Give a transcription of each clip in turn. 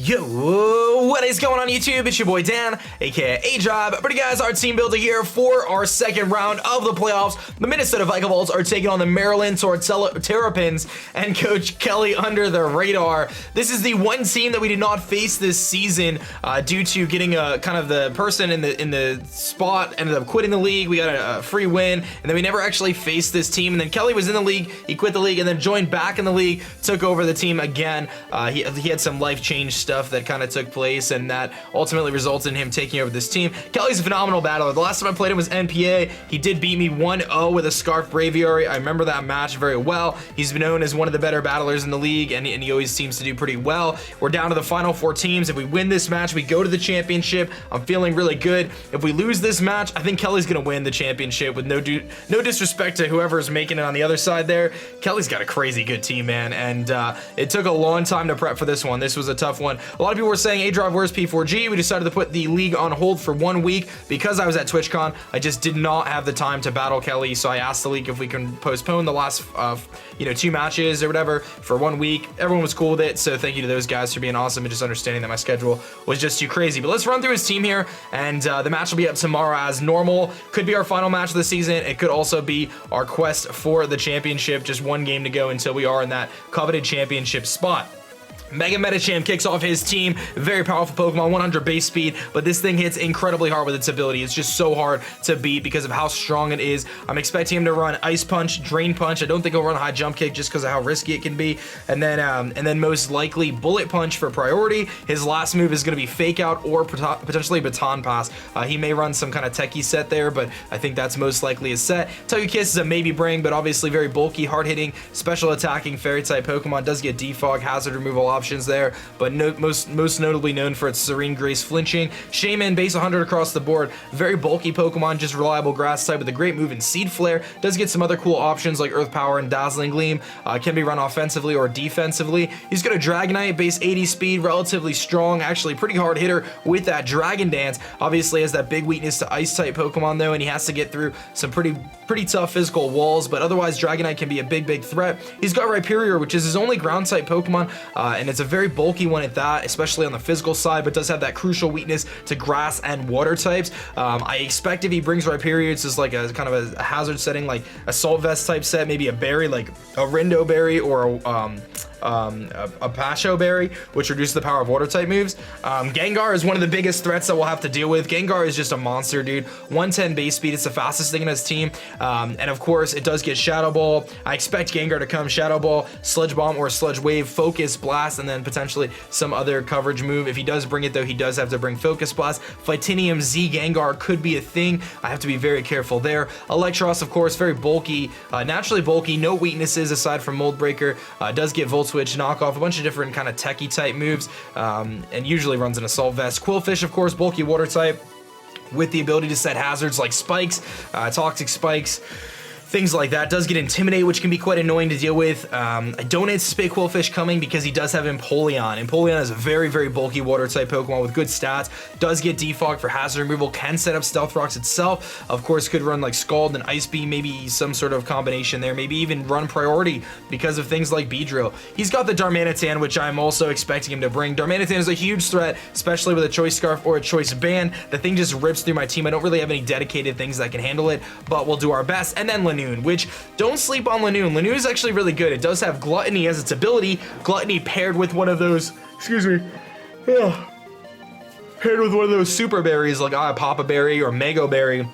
Yo, what is going on YouTube? It's your boy Dan, aka aDrive. But guys, our team builder here for our second round of the playoffs. The Minnesota Vikavolts are taking on the Maryland Torterrapins and Coach Kelly UndertheRadar. This is the one team that we did not face this season due to getting a kind of the person in the spot ended up quitting the league. We got a free win, and then we never actually faced this team. And then Kelly was in the league, he quit the league, and then joined back in the league, took over the team again. He had some life change stuff that kind of took place, and that ultimately resulted in him taking over this team. Kelly's a phenomenal battler. The last time I played him was NPA. He did beat me 1-0 with a Scarf Braviary. I remember that match very well. He's been known as one of the better battlers in the league, and he always seems to do pretty well. We're down to the final 4 teams. If we win this match, we go to the championship. I'm feeling really good. If we lose this match, I think Kelly's gonna win the championship with no disrespect to whoever's making it on the other side there. Kelly's got a crazy good team, man, and it took a long time to prep for this one. This was a tough one. A lot of people were saying, aDrive, where's P4G? We decided to put the league on hold for 1 week because I was at TwitchCon. I just did not have the time to battle Kelly, so I asked the league if we can postpone the last 2 matches or whatever for 1 week. Everyone was cool with it, so thank you to those guys for being awesome and just understanding that my schedule was just too crazy. But let's run through his team here, and the match will be up tomorrow as normal. Could be our final match of the season. It could also be our quest for the championship. Just 1 game to go until we are in that coveted championship spot. Mega Medicham kicks off his team. Very powerful Pokemon, 100 base speed, but this thing hits incredibly hard with its ability. It's just so hard to beat because of how strong it is. I'm expecting him to run Ice Punch, Drain Punch. I don't think he'll run High Jump Kick just because of how risky it can be. And then most likely Bullet Punch for priority. His last move is going to be Fake Out or potentially Baton Pass. He may run some kind of techie set there, but I think that's most likely his set. Togekiss is a maybe bring, but obviously very bulky, hard-hitting, special attacking Fairy-type Pokemon. Does get Defog, Hazard Removal options there, but most notably known for its Serene Grace flinching. Shaman, base 100 across the board. Very bulky Pokemon, just reliable grass type with a great move in Seed Flare. Does get some other cool options like Earth Power and Dazzling Gleam. Can be run offensively or defensively. He's got a Dragonite, base 80 speed, relatively strong, actually pretty hard hitter with that Dragon Dance. Obviously has that big weakness to Ice type Pokemon though, and he has to get through some pretty tough physical walls, but otherwise Dragonite can be a big threat. He's got Rhyperior, which is his only ground type Pokemon, and it's a very bulky one at that, especially on the physical side, but does have that crucial weakness to grass and water types. I expect if he brings Rhyperior, it's just like a kind of a hazard setting, like Assault Vest type set, maybe a berry like a Rindo Berry or a Pasho Berry, which reduces the power of water type moves. Gengar is one of the biggest threats that we'll have to deal with. Gengar is just a monster, dude. 110 base speed, it's the fastest thing in his team, and of course it does get Shadow Ball. I expect Gengar to come Shadow Ball, Sludge Bomb or Sludge Wave, Focus Blast, and then potentially some other coverage move. If he does bring it though, he does have to bring Focus Blast. Fightinium Z Gengar could be a thing. I have to be very careful there. Electros, of course, very bulky, naturally bulky, no weaknesses aside from Mold Breaker. Does get Volt Switch, Knockoff, a bunch of different kind of techie type moves, and usually runs an Assault Vest. Quillfish, of course, bulky water type with the ability to set hazards like Spikes, Toxic Spikes, things like that. Does get Intimidate, which can be quite annoying to deal with. I don't anticipate Quillfish coming because he does have Empoleon. Empoleon is a very bulky water type Pokemon with good stats. Does get Defog for hazard removal, can set up Stealth Rocks itself. Of course, could run like Scald and Ice Beam, maybe some sort of combination there. Maybe even run priority because of things like Beedrill. He's got the Darmanitan, which I'm also expecting him to bring. Darmanitan is a huge threat, especially with a Choice Scarf or a Choice Band. The thing just rips through my team. I don't really have any dedicated things that can handle it, but we'll do our best. And then Lanoon, which don't sleep on Lanoon. Lanoon is actually really good. It does have Gluttony as its ability. Gluttony paired with one of those, paired with one of those super berries like Papa Berry or Mego Berry.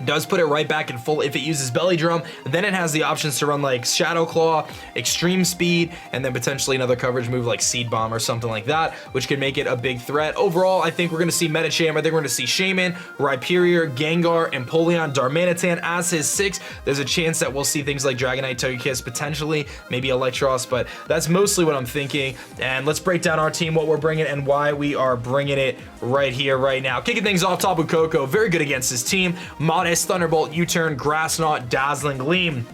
Does put it right back in full if it uses Belly Drum. Then it has the options to run like Shadow Claw, Extreme Speed, and then potentially another coverage move like Seed Bomb or something like that, which could make it a big threat. Overall, I think we're going to see Medicham. I think we're going to see Shaman, Rhyperior, Gengar, Empoleon, Darmanitan as his 6. There's a chance that we'll see things like Dragonite, Togekiss, potentially, maybe Electros, but that's mostly what I'm thinking. And let's break down our team, what we're bringing, and why we are bringing it right here, right now. Kicking things off, Tapu Koko, very good against his team. Modest, Thunderbolt, U-Turn, Grass Knot, Dazzling Gleam.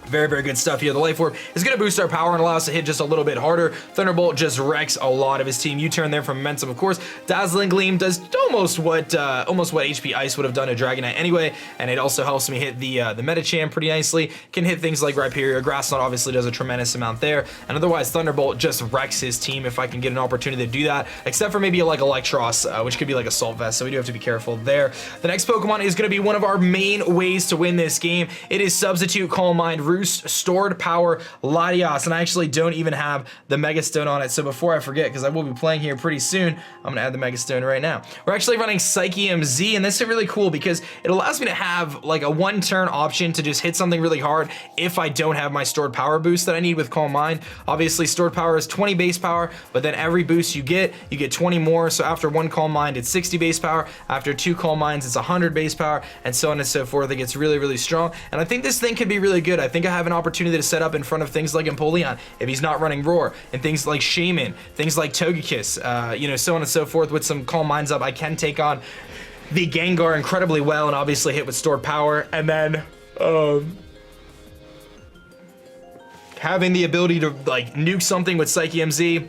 Very, very good stuff here. The Life Orb is going to boost our power and allow us to hit just a little bit harder. Thunderbolt just wrecks a lot of his team. U-turn there from Momentum, of course. Dazzling Gleam does almost what HP Ice would have done to Dragonite anyway, and it also helps me hit the Medicham pretty nicely. Can hit things like Rhyperior. Grass Knot obviously does a tremendous amount there, and otherwise Thunderbolt just wrecks his team if I can get an opportunity to do that, except for maybe like Electros, which could be like Assault Vest, so we do have to be careful there. The next Pokemon is going to be one of our main ways to win this game. It is Substitute, Calm Mind, Roost, Stored Power, Latias, and I actually don't even have the Mega Stone on it, so before I forget, because I will be playing here pretty soon, I'm going to add the Mega Stone right now. We're actually running Psychium Z, and this is really cool because it allows me to have like a one-turn option to just hit something really hard if I don't have my Stored Power boost that I need with Calm Mind. Obviously, Stored Power is 20 base power, but then every boost you get 20 more, so after one Calm Mind, it's 60 base power. After two Calm Minds, it's 100 base power, and so on and so forth. It gets really, really strong, and I think this thing could be really good. I think I have an opportunity to set up in front of things like Empoleon if he's not running Roar, and things like Shaman, things like Togekiss, you know, so on and so forth. With some Calm Minds up, I can take on the Gengar incredibly well and obviously hit with Stored Power, and then having the ability to like nuke something with Psychium Z.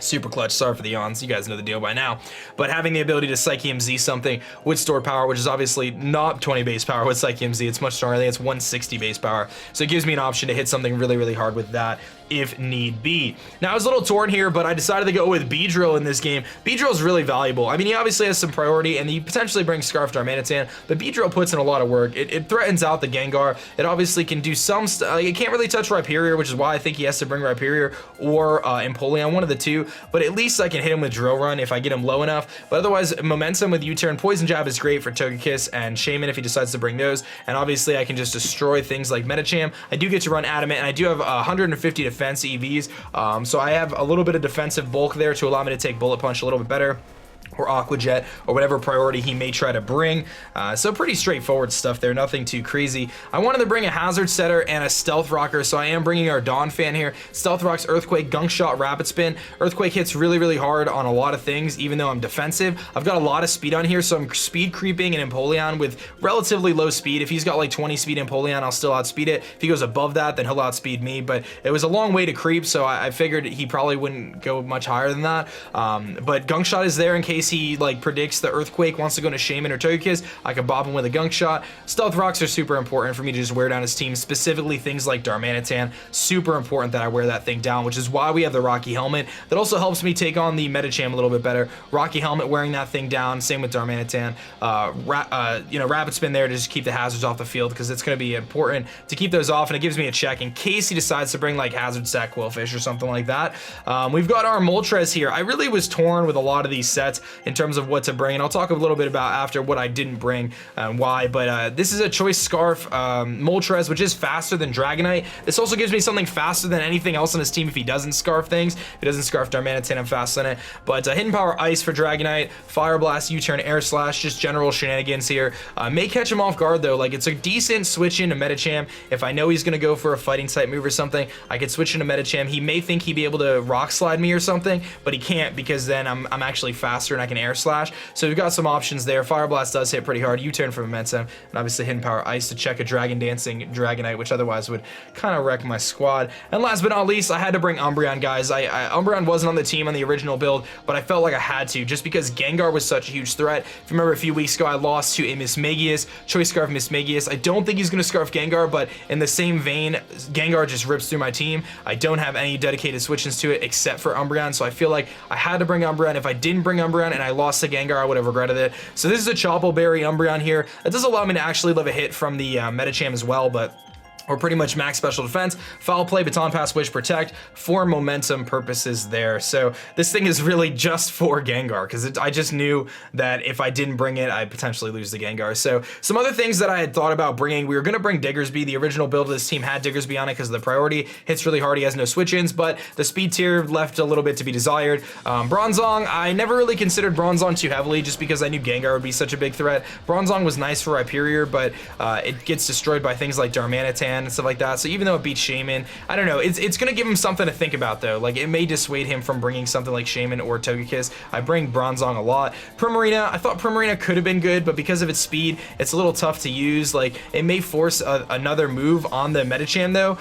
Super clutch. Sorry for the yawns. You guys know the deal by now. But having the ability to Psychium Z something with Stored Power, which is obviously not 20 base power with Psychium Z, it's much stronger. I think it's 160 base power. So it gives me an option to hit something really, really hard with that if need be. Now, I was a little torn here, but I decided to go with Beedrill in this game. Beedrill is really valuable. I mean, he obviously has some priority, and he potentially brings Scarf Darmanitan, but Beedrill puts in a lot of work. It threatens out the Gengar. It obviously can do some stuff. It can't really touch Rhyperior, which is why I think he has to bring Rhyperior or Empoleon, one of the two, but at least I can hit him with Drill Run if I get him low enough. But otherwise, Momentum with U-turn, Poison Jab is great for Togekiss and Shaman if he decides to bring those, and obviously I can just destroy things like Medicham. I do get to run Adamant, and I do have 150 defense EVs, so I have a little bit of defensive bulk there to allow me to take Bullet Punch a little bit better, or Aqua Jet, or whatever priority he may try to bring. So pretty straightforward stuff there, nothing too crazy. I wanted to bring a Hazard Setter and a Stealth Rocker, so I am bringing our Dawn Fan here. Stealth Rock's Earthquake, Gunk Shot, Rapid Spin. Earthquake hits really, really hard on a lot of things, even though I'm defensive. I've got a lot of speed on here, so I'm speed creeping an Empoleon with relatively low speed. If he's got like 20 speed Empoleon, I'll still outspeed it. If he goes above that, then he'll outspeed me, but it was a long way to creep, so I figured he probably wouldn't go much higher than that. But Gunk Shot is there in case he like predicts the Earthquake wants to go into Shaman or Togekiss. I can bop him with a Gunk Shot. Stealth Rocks are super important for me to just wear down his team, specifically things like Darmanitan. Super important that I wear that thing down, which is why we have the Rocky Helmet. That also helps me take on the Medicham a little bit better. Rocky Helmet, wearing that thing down, same with Darmanitan. You know, Rapid Spin there to just keep the hazards off the field, because it's going to be important to keep those off, and it gives me a check in case he decides to bring like Hazard Sack Quillfish or something like that. We've got our Moltres here. I really was torn with a lot of these sets in terms of what to bring, and I'll talk a little bit about after what I didn't bring and why, but this is a Choice Scarf Moltres, which is faster than Dragonite. This also gives me something faster than anything else on his team if he doesn't Scarf things. If he doesn't Scarf Darmanitan, I'm faster than it. But Hidden Power Ice for Dragonite, Fire Blast, U-turn, Air Slash, just general shenanigans here. May catch him off guard though. Like, it's a decent switch into Medicham. If I know he's gonna go for a fighting type move or something, I could switch into Medicham. He may think he'd be able to Rock Slide me or something, but he can't, because then I'm actually faster and I can Air Slash. So we've got some options there. Fire Blast does hit pretty hard. U-turn for Momentum, and obviously Hidden Power Ice to check a Dragon Dancing Dragonite, which otherwise would kind of wreck my squad. And last but not least, I had to bring Umbreon, guys. Umbreon wasn't on the team on the original build, but I felt like I had to, just because Gengar was such a huge threat. If you remember a few weeks ago, I lost to a Mismagius, Choice Scarf Mismagius. I don't think he's going to Scarf Gengar, but in the same vein, Gengar just rips through my team. I don't have any dedicated switch-ins to it except for Umbreon, so I feel like I had to bring Umbreon. If I didn't bring Umbreon and I lost to Gengar, I would have regretted it. So this is a Chople Berry Umbreon here. It does allow me to actually live a hit from the Medicham as well, but or pretty much max special defense, foul play, baton pass, wish, protect for momentum purposes there. So this thing is really just for Gengar, because I just knew that if I didn't bring it, I'd potentially lose the Gengar. So some other things that I had thought about bringing, we were going to bring Diggersby. The original build of this team had Diggersby on it because of the priority. Hits really hard, he has no switch-ins, but the speed tier left a little bit to be desired. Bronzong, I never really considered Bronzong too heavily just because I knew Gengar would be such a big threat. Bronzong was nice for Rhyperior, but it gets destroyed by things like Darmanitan and stuff like that. So even though it beats Shaman, I don't know. It's gonna give him something to think about though. Like it may dissuade him from bringing something like Shaman or Togekiss. I bring Bronzong a lot. Primarina, I thought Primarina could have been good, but because of its speed, it's a little tough to use. Like it may force another move on the Medicham though.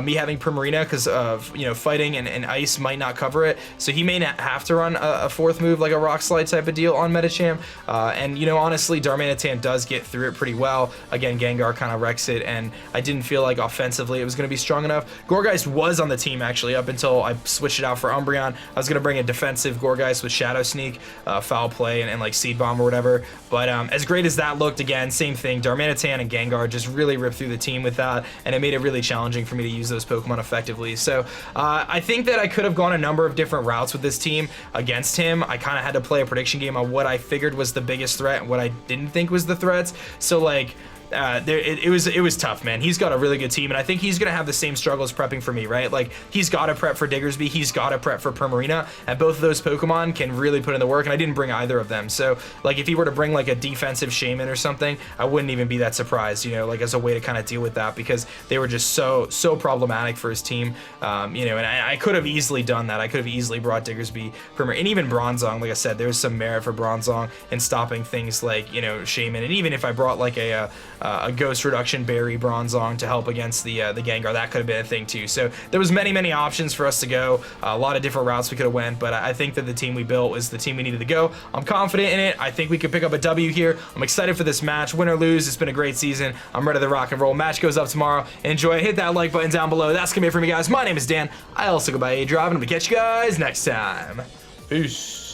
Me having Primarina because of fighting and Ice might not cover it, so he may not have to run a fourth move like a Rock Slide type of deal on Medicham. And honestly, Darmanitan does get through it pretty well. Again, Gengar kind of wrecks it, and I didn't feel like offensively it was going to be strong enough. Gourgeist was on the team actually up until I switched it out for Umbreon. I was going to bring a defensive Gourgeist with Shadow Sneak, Foul Play, and like Seed Bomb or whatever. But as great as that looked, again, same thing. Darmanitan and Gengar just really ripped through the team with that, and it made it really challenging for me to use those Pokemon effectively. So I think that I could have gone a number of different routes with this team against him. I kind of had to play a prediction game on what I figured was the biggest threat and what I didn't think was the threats. So like it was tough, man. He's got a really good team, and I think he's gonna have the same struggles prepping for me, right? Like he's got to prep for Diggersby, he's got to prep for Primarina, and both of those Pokemon can really put in the work, and I didn't bring either of them. So like if he were to bring like a defensive Shaman or something, I wouldn't even be that surprised, like as a way to kind of deal with that, because they were just so problematic for his team. And I could have easily done that. I could have easily brought Diggersby, Primarina, and even Bronzong. Like I said, there's some merit for Bronzong in stopping things like Shaman, and even if I brought like a Ghost Reduction Berry Bronzong to help against the Gengar, that could have been a thing too. So there was many options for us to go, a lot of different routes we could have went, but I think that the team we built was the team we needed to go. I'm confident in it. I think we could pick up a W here. I'm excited for this match. Win or lose, it's been a great season. I'm ready to rock and roll. Match goes up tomorrow. Enjoy. Hit that like button down below. That's gonna be it for me, guys. My name is Dan. I also go by aDrive, and I'm gonna catch you guys next time. Peace.